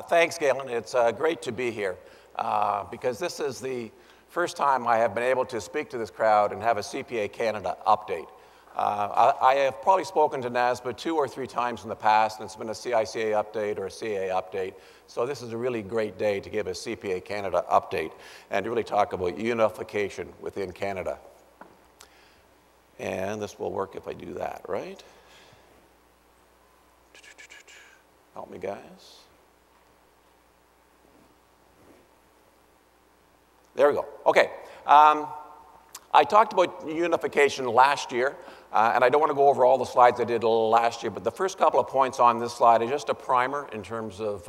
Thanks, Galen. It's great to be here because this is the first time I have been able to speak to this crowd and have a CPA Canada update. I have probably spoken to NASBA 2 or 3 times in the past, and it's been a CICA update or a CA update. So this is a really great day to give a CPA Canada update and to really talk about unification within Canada. And this will work if I do that, right? Help me, guys. There we go. Okay. I talked about unification last year, and I don't want to go over all the slides I did last year, but the first couple of points on this slide are just a primer in terms of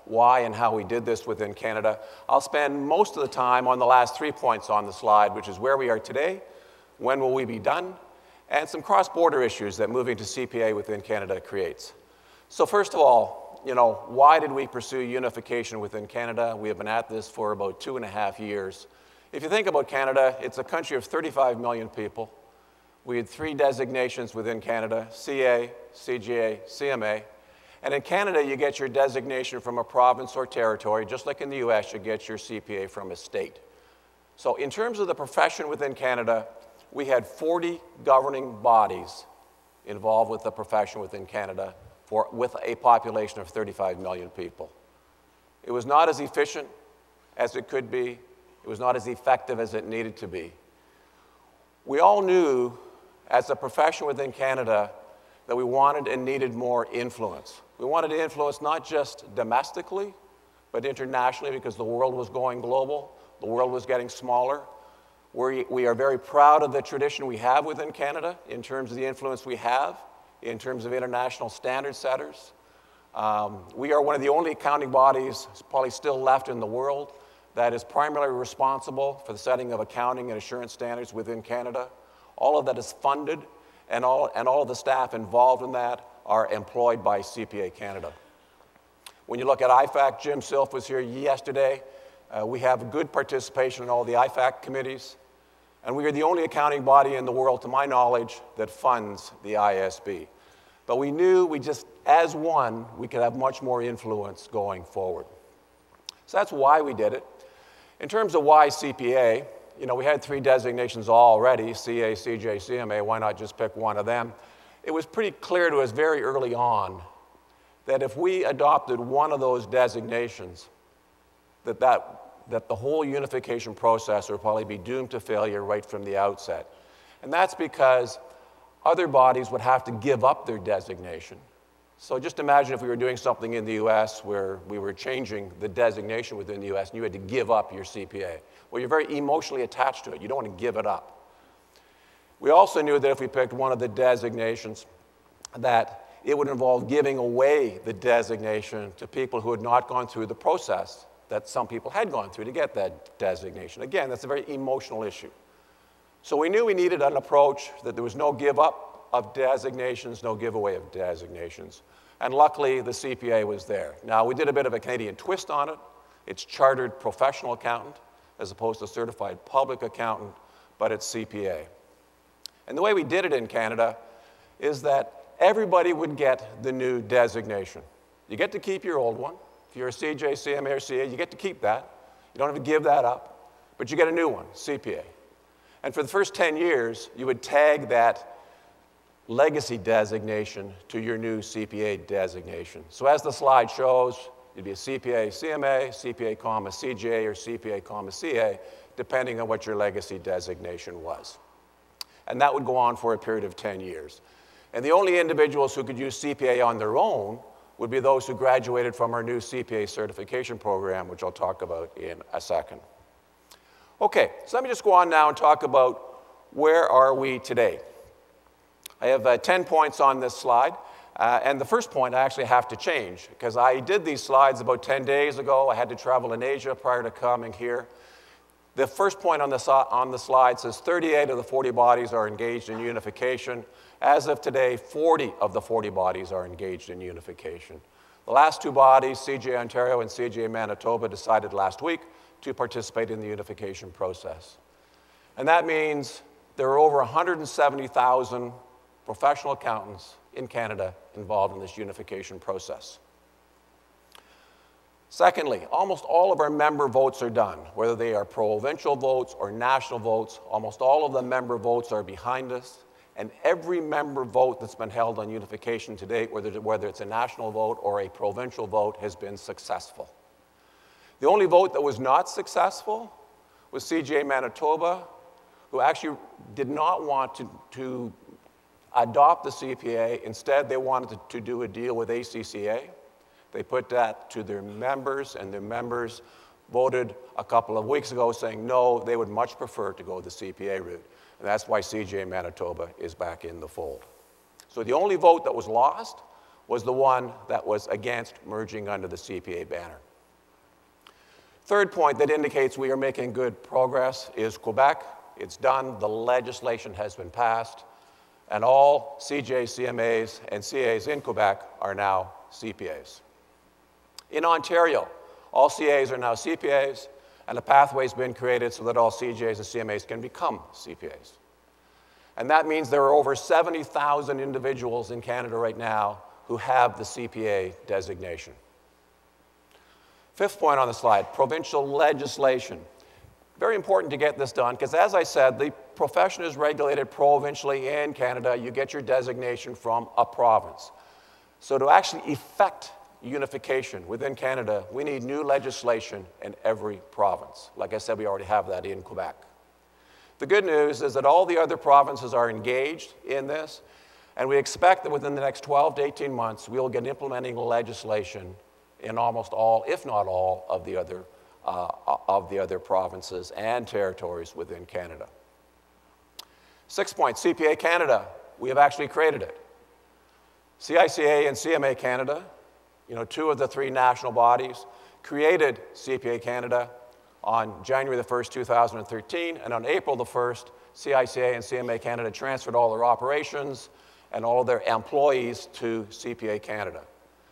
why and how we did this within Canada. I'll spend most of the time on the last 3 points on the slide, which is where we are today, when will we be done, and some cross-border issues that moving to CPA within Canada creates. So first of all, why did we pursue unification within Canada? We have been at this for about 2.5 years. If you think about Canada, it's a country of 35 million people. We had 3 designations within Canada, CA, CGA, CMA. And in Canada, you get your designation from a province or territory. Just like in the US, you get your CPA from a state. So in terms of the profession within Canada, we had 40 governing bodies involved with the profession within Canada with a population of 35 million people. It was not as efficient as it could be. It was not as effective as it needed to be. We all knew, as a profession within Canada, that we wanted and needed more influence. We wanted to influence not just domestically, but internationally, because the world was going global. The world was getting smaller. We are very proud of the tradition we have within Canada in terms of the influence we have, in terms of international standard setters. We are one of the only accounting bodies, probably still left in the world, that is primarily responsible for the setting of accounting and assurance standards within Canada. All of that is funded, and all of the staff involved in that are employed by CPA Canada. When you look at IFAC, Jim Silf was here yesterday. We have good participation in all the IFAC committees, and we are the only accounting body in the world, to my knowledge, that funds the ISB. But we knew as one, we could have much more influence going forward. So that's why we did it. In terms of why CPA, we had 3 designations already, CA, CJ, CMA, why not just pick one of them? It was pretty clear to us very early on that if we adopted one of those designations, that the whole unification process would probably be doomed to failure right from the outset. And that's because other bodies would have to give up their designation. So just imagine if we were doing something in the US where we were changing the designation within the US and you had to give up your CPA. Well, you're very emotionally attached to it. You don't want to give it up. We also knew that if we picked one of the designations, that it would involve giving away the designation to people who had not gone through the process that some people had gone through to get that designation. Again, that's a very emotional issue. So we knew we needed an approach that there was no give up of designations, no giveaway of designations. And luckily, the CPA was there. Now, we did a bit of a Canadian twist on it. It's chartered professional accountant as opposed to certified public accountant, but it's CPA. And the way we did it in Canada is that everybody would get the new designation. You get to keep your old one. If you're a CJ, CMA, or CA, you get to keep that. You don't have to give that up, but you get a new one, CPA. And for the first 10 years, you would tag that legacy designation to your new CPA designation. So as the slide shows, you'd be a CPA, CMA, CPA, CGA, or CPA, CA, depending on what your legacy designation was. And that would go on for a period of 10 years. And the only individuals who could use CPA on their own would be those who graduated from our new CPA certification program, which I'll talk about in a second. Okay, so let me just go on now and talk about where are we today. I have 10 points on this slide, and the first point I actually have to change because I did these slides about 10 days ago. I had to travel in Asia prior to coming here. The first point on the slide says 38 of the 40 bodies are engaged in unification. As of today, 40 of the 40 bodies are engaged in unification. The last 2 bodies, CGA Ontario and CGA Manitoba, decided last week to participate in the unification process. And that means there are over 170,000 professional accountants in Canada involved in this unification process. Secondly, almost all of our member votes are done, whether they are provincial votes or national votes. Almost all of the member votes are behind us, and every member vote that's been held on unification to date, whether it's a national vote or a provincial vote, has been successful. The only vote that was not successful was CGA Manitoba, who actually did not want to adopt the CPA. Instead, they wanted to do a deal with ACCA. They put that to their members, and their members voted a couple of weeks ago saying no, they would much prefer to go the CPA route. And that's why CGA Manitoba is back in the fold. So the only vote that was lost was the one that was against merging under the CPA banner. Third point that indicates we are making good progress is Quebec. It's done. The legislation has been passed. And all CJ, CMAs, and CAs in Quebec are now CPAs. In Ontario, all CAs are now CPAs, and a pathway has been created so that all CJs and CMAs can become CPAs. And that means there are over 70,000 individuals in Canada right now who have the CPA designation. Fifth point on the slide, provincial legislation. Very important to get this done because, as I said, the profession is regulated provincially in Canada. You get your designation from a province. So to actually effect unification within Canada, we need new legislation in every province. Like I said, we already have that in Quebec. The good news is that all the other provinces are engaged in this, and we expect that within the next 12 to 18 months, we'll get implementing legislation in almost all, if not all, of the other provinces and territories within Canada. 6th point, CPA Canada. We have actually created it. CICA and CMA Canada, two of the three national bodies, created CPA Canada on January the 1st, 2013, and on April the 1st, CICA and CMA Canada transferred all their operations and all of their employees to CPA Canada.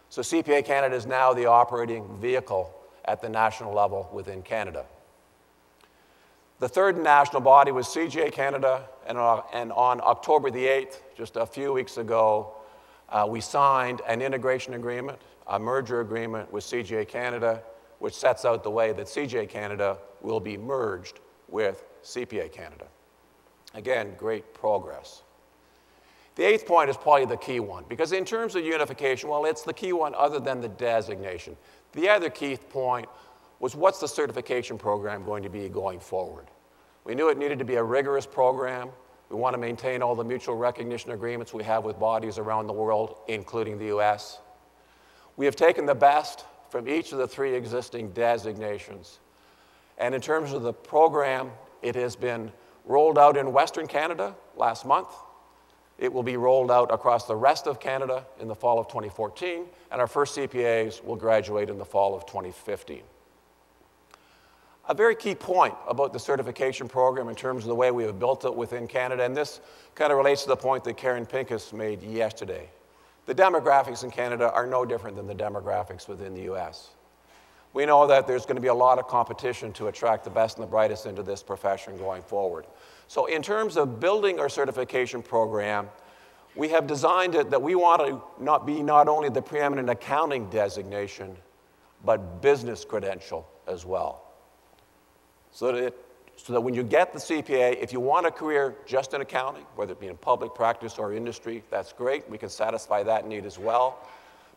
So CPA Canada is now the operating vehicle at the national level within Canada. The third national body was CGA Canada, and on October the 8th, just a few weeks ago, we signed an integration agreement, a merger agreement with CGA Canada, which sets out the way that CGA Canada will be merged with CPA Canada. Again, great progress. The 8th point is probably the key one, because in terms of unification, well, it's the key one other than the designation. The other key point was, what's the certification program going to be going forward? We knew it needed to be a rigorous program. We want to maintain all the mutual recognition agreements we have with bodies around the world, including the US. We have taken the best from each of the three existing designations. And in terms of the program, it has been rolled out in Western Canada last month. It will be rolled out across the rest of Canada in the fall of 2014, and our first CPAs will graduate in the fall of 2015. A very key point about the certification program in terms of the way we have built it within Canada, and this kind of relates to the point that Karen Pincus made yesterday. The demographics in Canada are no different than the demographics within the US. We know that there's going to be a lot of competition to attract the best and the brightest into this profession going forward. So in terms of building our certification program, we have designed it that we want to be not only the preeminent accounting designation, but business credential as well. So that when you get the CPA, if you want a career just in accounting, whether it be in public practice or industry, that's great. We can satisfy that need as well.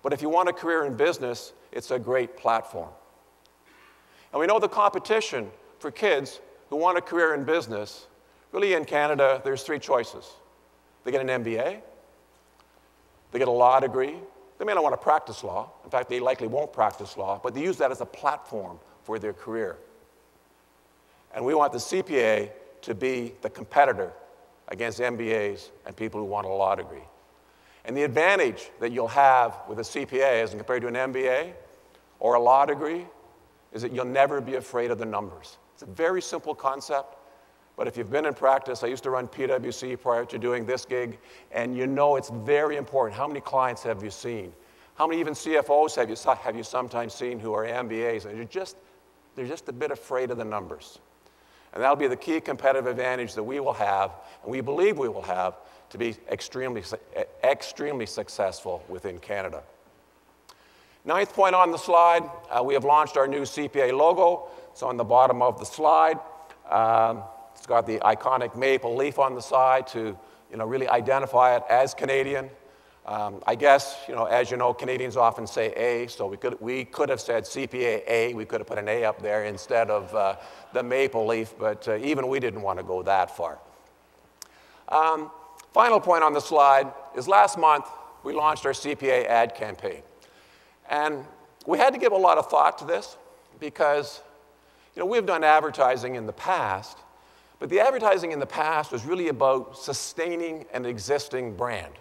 But if you want a career in business, it's a great platform. And we know the competition for kids who want a career in business, really in Canada, there's three choices. They get an MBA, they get a law degree, they may not want to practice law. In fact, they likely won't practice law, but they use that as a platform for their career. And we want the CPA to be the competitor against MBAs and people who want a law degree. And the advantage that you'll have with a CPA as compared to an MBA or a law degree is that you'll never be afraid of the numbers. It's a very simple concept, but if you've been in practice, I used to run PwC prior to doing this gig, and you know it's very important. How many clients have you seen? How many even CFOs have you sometimes seen who are MBAs? And they're just a bit afraid of the numbers. And that'll be the key competitive advantage that we will have, and we believe we will have, to be extremely successful within Canada. Ninth point on the slide, we have launched our new CPA logo. It's on the bottom of the slide. It's got the iconic maple leaf on the side to really identify it as Canadian. I guess, as you know, Canadians often say A, so we could have said CPA A. We could have put an A up there instead of the maple leaf, but even we didn't want to go that far. Final point on the slide is last month we launched our Cpa Ad Campaign. And we had to give a lot of thought to this because we've done advertising in the past, but the advertising in the past was really about sustaining an existing brand,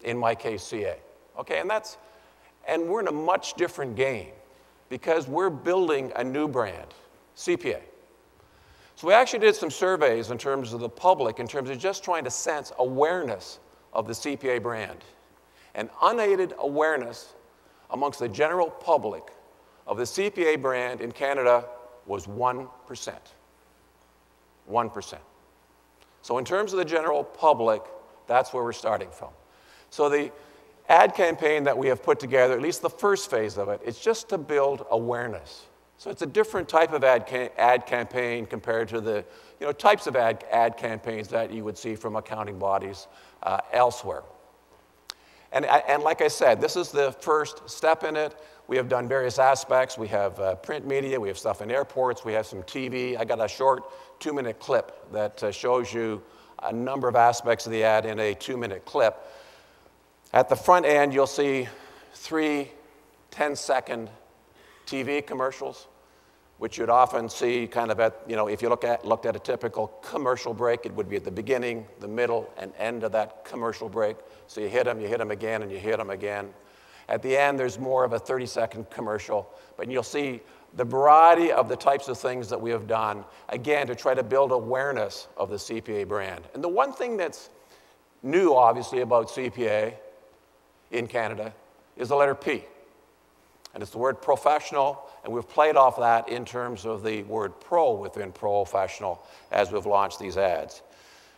in my case, CA. Okay, and we're in a much different game because we're building a new brand, CPA. So we actually did some surveys in terms of the public, in terms of just trying to sense awareness of the CPA brand. And unaided awareness amongst the general public of the CPA brand in Canada was 1%. 1%. So in terms of the general public, that's where we're starting from. So the ad campaign that we have put together, at least the first phase of it, it's just to build awareness. So it's a different type of ad campaign compared to the types of ad campaigns that you would see from accounting bodies elsewhere. And like I said, this is the first step in it. We have done various aspects. We have print media. We have stuff in airports. We have some TV. I got a short 2-minute clip that shows you a number of aspects of the ad in a 2-minute clip. At the front end, you'll see 3 10-second TV commercials, which you'd often see kind of at, if you looked at a typical commercial break, it would be at the beginning, the middle, and end of that commercial break. So you hit them again, and you hit them again. At the end, there's more of a 30-second commercial, but you'll see the variety of the types of things that we have done, again, to try to build awareness of the CPA brand. And the one thing that's new, obviously, about CPA in Canada is the letter P. And it's the word professional, and we've played off that in terms of the word pro within professional as we've launched these ads.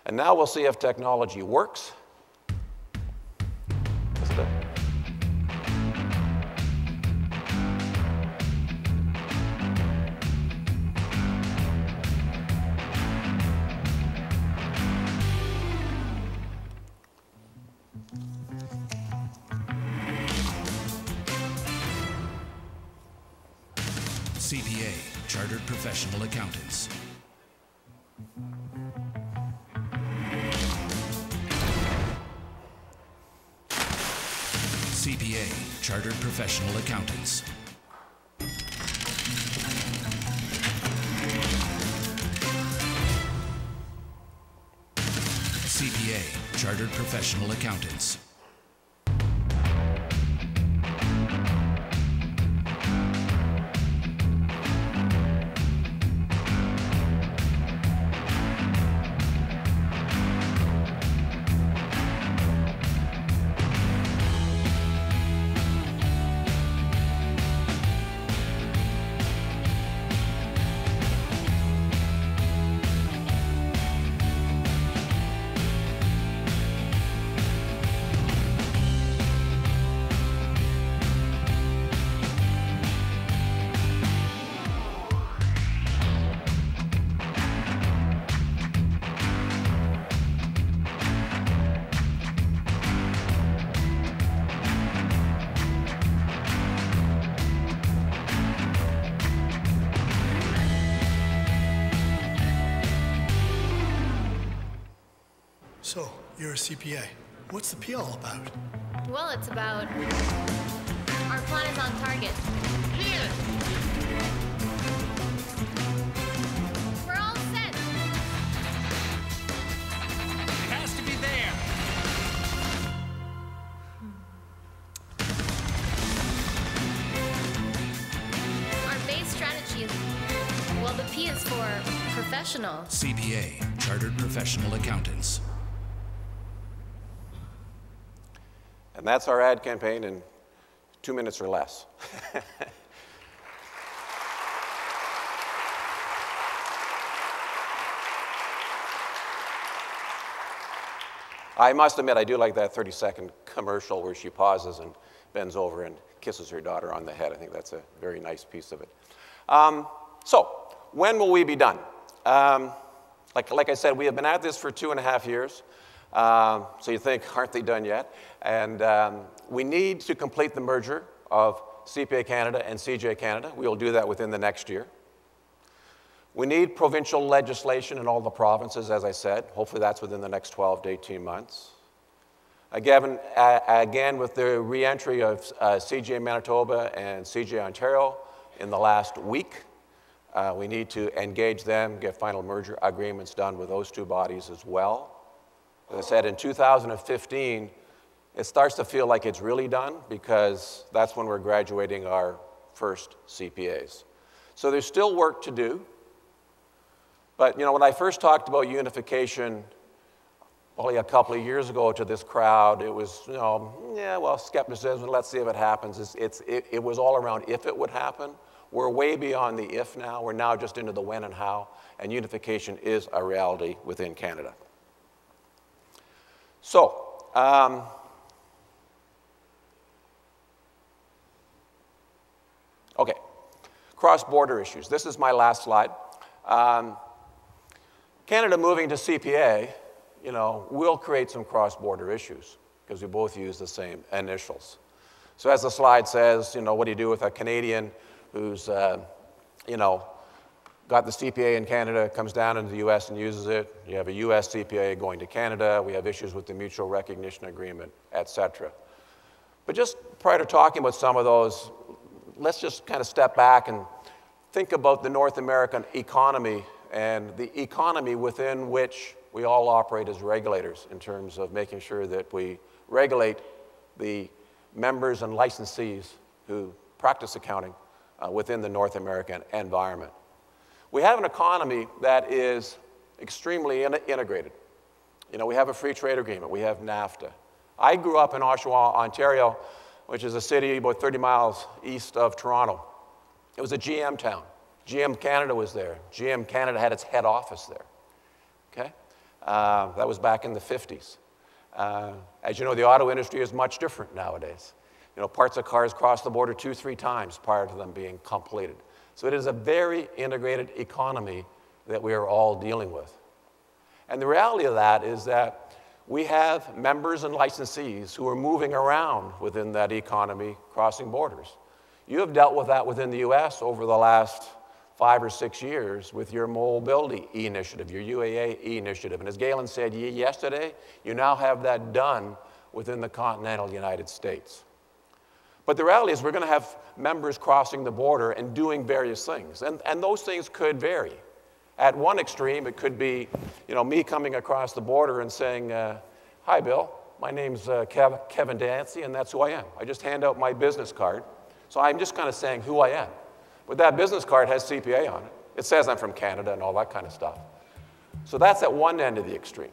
And now we'll see if technology works. CPA, Chartered Professional Accountants. CPA, Chartered Professional Accountants. CPA, Chartered Professional Accountants. So, you're a CPA. What's the P all about? Well, it's about... our plan is on target. Here! We're all set! It has to be there! Our base strategy is... well, the P is for professional. CPA, Chartered Professional Accountants. And that's our ad campaign in 2 minutes or less. I must admit, I do like that 30-second commercial where she pauses and bends over and kisses her daughter on the head. I think that's a very nice piece of it. So, when will we be done? Like I said, we have been at this for 2.5 years. So you think, aren't they done yet? And we need to complete the merger of CPA Canada and CJ Canada. We will do that within the next year. We need provincial legislation in all the provinces, as I said. Hopefully that's within the next 12 to 18 months. Again, with the re-entry of CJ Manitoba and CJ Ontario in the last week, we need to engage them, get final merger agreements done with those two bodies as well. As I said, in 2015, it starts to feel like it's really done because that's when we're graduating our first CPAs. So there's still work to do. But, when I first talked about unification only a couple of years ago to this crowd, it was, yeah, well, skepticism, let's see if it happens. It was all around if it would happen. We're way beyond the if now. We're now just into the when and how, and unification is a reality within Canada. So, okay, cross-border issues. This is my last slide. Canada moving to CPA, will create some cross-border issues because we both use the same initials. So as the slide says, what do you do with a Canadian who's, got the CPA in Canada, comes down into the US and uses it. You have a US CPA going to Canada. We have issues with the mutual recognition agreement, et cetera. But just prior to talking about some of those, let's just kind of step back and think about the North American economy and the economy within which we all operate as regulators in terms of making sure that we regulate the members and licensees who practice accounting within the North American environment. We have an economy that is extremely integrated. We have a free trade agreement. We have NAFTA. I grew up in Oshawa, Ontario, which is a city about 30 miles east of Toronto. It was a GM town. GM Canada was there. GM Canada had its head office there. Okay? That was back in the 50s. As you know, the auto industry is much different nowadays. Parts of cars cross the border 2-3 times prior to them being completed. So it is a very integrated economy that we are all dealing with. And the reality of that is that we have members and licensees who are moving around within that economy, crossing borders. You have dealt with that within the US over the last 5 or 6 years with your mobility initiative, your UAA initiative. And as Galen said yesterday, you now have that done within the continental United States. But the reality is we're going to have members crossing the border and doing various things. And those things could vary. At one extreme, it could be, me coming across the border and saying, hi, Bill, my name's Kevin Dancey, and that's who I am. I just hand out my business card. So I'm just kind of saying who I am. But that business card has CPA on it. It says I'm from Canada and all that kind of stuff. So that's at one end of the extreme.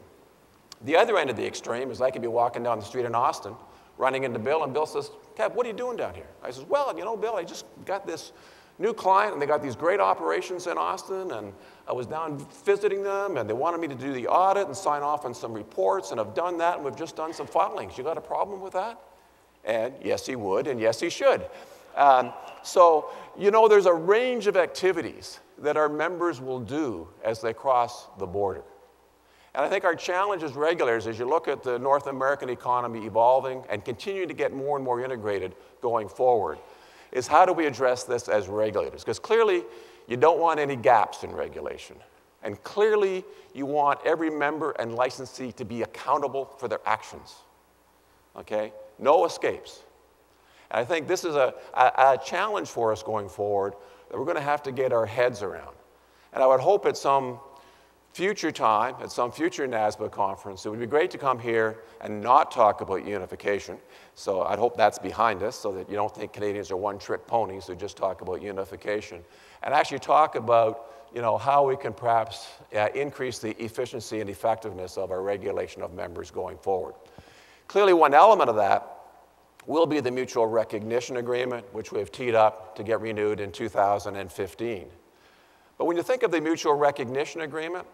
The other end of the extreme is I could be walking down the street in Austin, running into Bill, and Bill says, Kev, what are you doing down here? I says, well, Bill, I just got this new client, and they got these great operations in Austin, and I was down visiting them, and they wanted me to do the audit and sign off on some reports, and I've done that, and we've just done some filings. You got a problem with that? And yes, he would, and yes, he should. So, there's a range of activities that our members will do as they cross the border. And I think our challenge as regulators, as you look at the North American economy evolving and continuing to get more and more integrated going forward, is how do we address this as regulators? Because clearly, you don't want any gaps in regulation. And clearly, you want every member and licensee to be accountable for their actions. Okay? No escapes. And I think this is a challenge for us going forward that we're going to have to get our heads around. And I would hope at some future time, at some future NASBA conference, it would be great to come here and not talk about unification. So I'd hope that's behind us so that you don't think Canadians are one-trick ponies who just talk about unification. And actually talk about how we can perhaps increase the efficiency and effectiveness of our regulation of members going forward. Clearly, one element of that will be the mutual recognition agreement, which we have teed up to get renewed in 2015. But when you think of the mutual recognition agreement,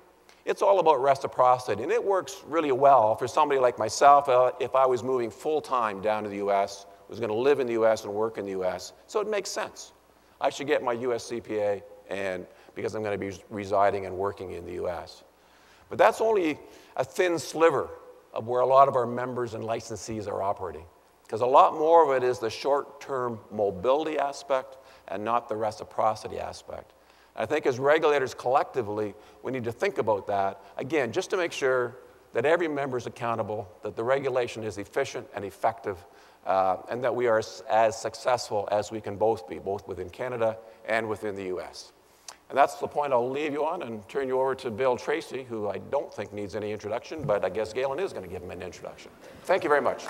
it's all about reciprocity, and it works really well for somebody like myself if I was moving full-time down to the US who's going to live in the U.S. and work in the U.S., so it makes sense. I should get my U.S. CPA because I'm going to be residing and working in the U.S. But that's only a thin sliver of where a lot of our members and licensees are operating, because a lot more of it is the short-term mobility aspect and not the reciprocity aspect. I think as regulators collectively, we need to think about that, again, just to make sure that every member is accountable, that the regulation is efficient and effective, and that we are as successful as we can both be, both within Canada and within the U.S. And that's the point I'll leave you on and turn you over to Bill Tracy, who I don't think needs any introduction, but I guess Galen is going to give him an introduction. Thank you very much.